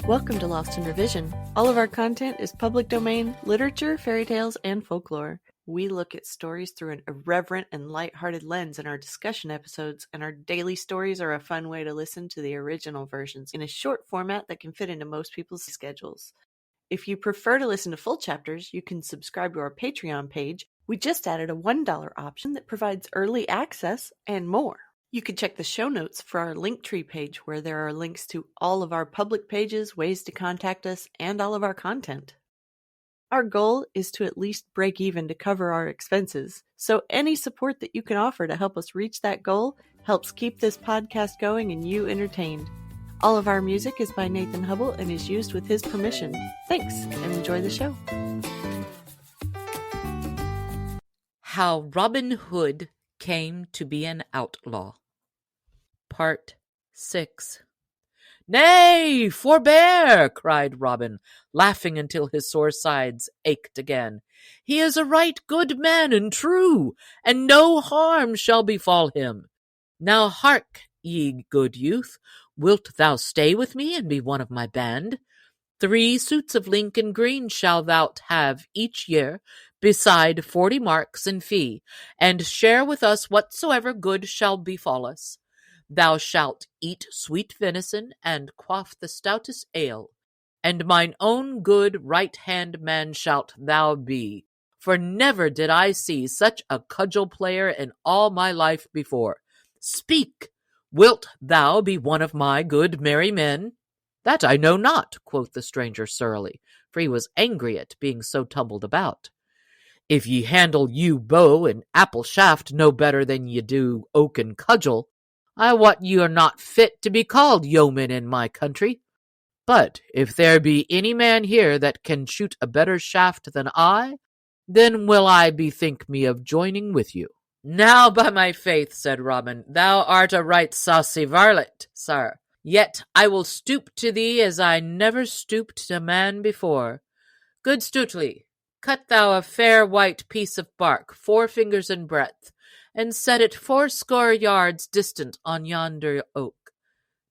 Welcome to Lost in Revision. All of our content is public domain, literature, fairy tales, and folklore. We look at stories through an irreverent and lighthearted lens in our discussion episodes, and our daily stories are a fun way to listen to the original versions in a short format that can fit into most people's schedules. If you prefer to listen to full chapters, you can subscribe to our Patreon page. We just added a $1 option that provides early access and more. You can check the show notes for our Linktree page, where there are links to all of our public pages, ways to contact us, and all of our content. Our goal is to at least break even to cover our expenses, so any support that you can offer to help us reach that goal helps keep this podcast going and you entertained. All of our music is by Nathan Hubble and is used with his permission. Thanks, and enjoy the show. How Robin Hood Came to be an Outlaw. Part 6. "Nay, forbear!" cried Robin, laughing until his sore sides ached again. "He is a right good man and true, and no harm shall befall him. Now hark ye, good youth, wilt thou stay with me and be one of my band? 3 suits of Lincoln green shalt thou have each year, beside 40 marks in fee, and share with us whatsoever good shall befall us. Thou shalt eat sweet venison, and quaff the stoutest ale, and mine own good right-hand man shalt thou be, for never did I see such a cudgel player in all my life before. Speak, wilt thou be one of my good merry men?" "That I know not," quoth the stranger surlily, for he was angry at being so tumbled about. "If ye handle yew bow and apple shaft no better than ye do oaken cudgel, I wot ye are not fit to be called yeomen in my country. But if there be any man here that can shoot a better shaft than I, then will I bethink me of joining with you." "Now, by my faith," said Robin, "thou art a right saucy varlet, sir. Yet I will stoop to thee as I never stooped to man before. Good Stuteley, cut thou a fair white piece of bark 4 fingers in breadth, and set it 80 yards distant on yonder oak.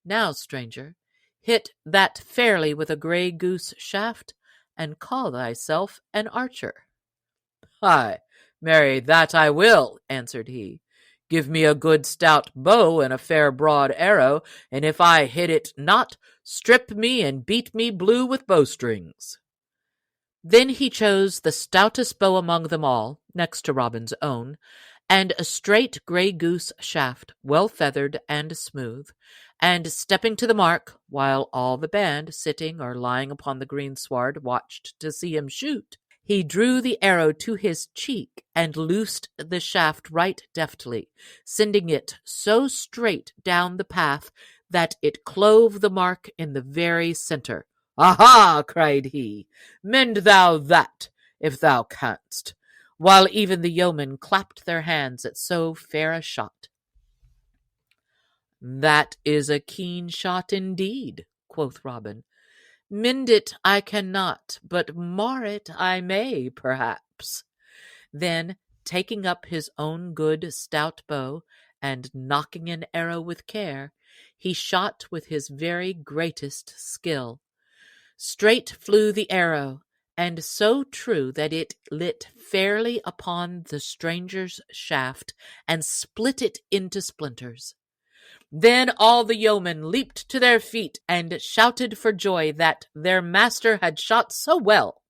Now, stranger, hit that fairly with a grey goose shaft, and call thyself an archer." "Ay, marry, that I will," answered he. "Give me a good stout bow and a fair broad arrow, and if I hit it not, strip me and beat me blue with bowstrings." Then he chose the stoutest bow among them all, next to Robin's own, and a straight grey goose shaft, well feathered and smooth, and stepping to the mark, while all the band, sitting or lying upon the greensward, watched to see him shoot, he drew the arrow to his cheek and loosed the shaft right deftly, sending it so straight down the path that it clove the mark in the very centre. "Aha!" cried he, "mend thou that, if thou canst," while even the yeomen clapped their hands at so fair a shot. "That is a keen shot indeed," quoth Robin. "Mend it I cannot, but mar it I may, perhaps." Then, taking up his own good stout bow, and nocking an arrow with care, he shot with his very greatest skill. Straight flew the arrow, and so true that it lit fairly upon the stranger's shaft, and split it into splinters. Then all the yeomen leaped to their feet, and shouted for joy that their master had shot so well.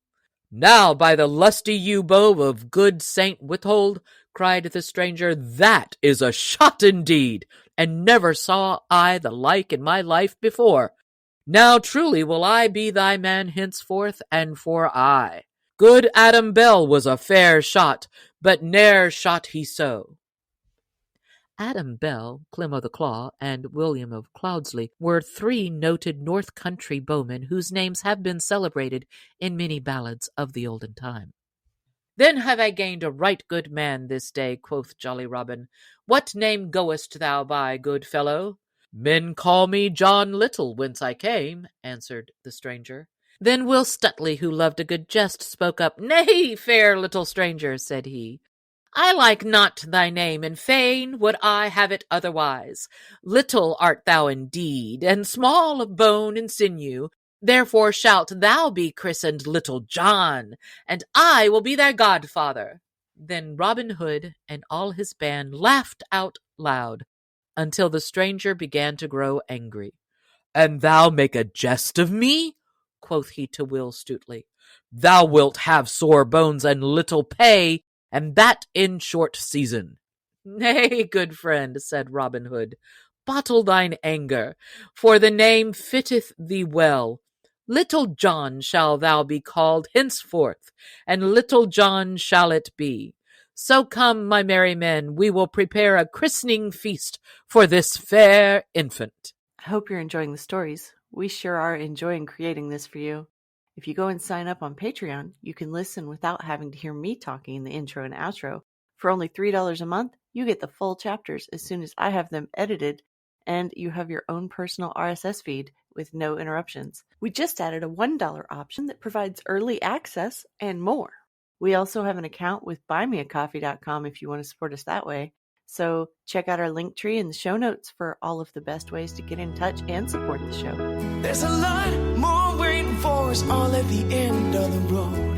"Now, by the lusty yew bow of good Saint Withold," cried the stranger, "that is a shot indeed, and never saw I the like in my life before. Now truly will I be thy man henceforth and for aye. Good Adam Bell was a fair shot, but ne'er shot he so." Adam Bell, Clem o' the Claw, and William of Cloudsley were 3 noted North Country bowmen whose names have been celebrated in many ballads of the olden time. "Then have I gained a right good man this day," quoth jolly Robin. "What name goest thou by, good fellow?" "Men call me John Little, whence I came," answered the stranger. Then Will Stuteley, who loved a good jest, spoke up. "Nay, fair little stranger," said he, "I like not thy name, and fain would I have it otherwise. Little art thou indeed, and small of bone and sinew, Therefore shalt thou be christened Little John, and I will be thy godfather. Then Robin Hood and all his band laughed out loud, until the stranger began to grow angry. And thou make a jest of me? Quoth he to Will Stutely. Thou wilt have sore bones and little pay, and that in short season. Nay, good friend, said Robin Hood, bottle thine anger, for the name fitteth thee well. Little John shall thou be called henceforth, and Little John shall it be. So come, my merry men, we will prepare a christening feast for this fair infant. I hope you're enjoying the stories. We sure are enjoying creating this for you. If you go and sign up on Patreon, you can listen without having to hear me talking in the intro and outro. For only $3 a month, you get the full chapters as soon as I have them edited, and you have your own personal RSS feed with no interruptions. We just added a $1 option that provides early access and more. We also have an account with buymeacoffee.com if you want to support us that way. So check out our link tree in the show notes for all of the best ways to get in touch and support the show. There's a lot more waiting for us all at the end of the road.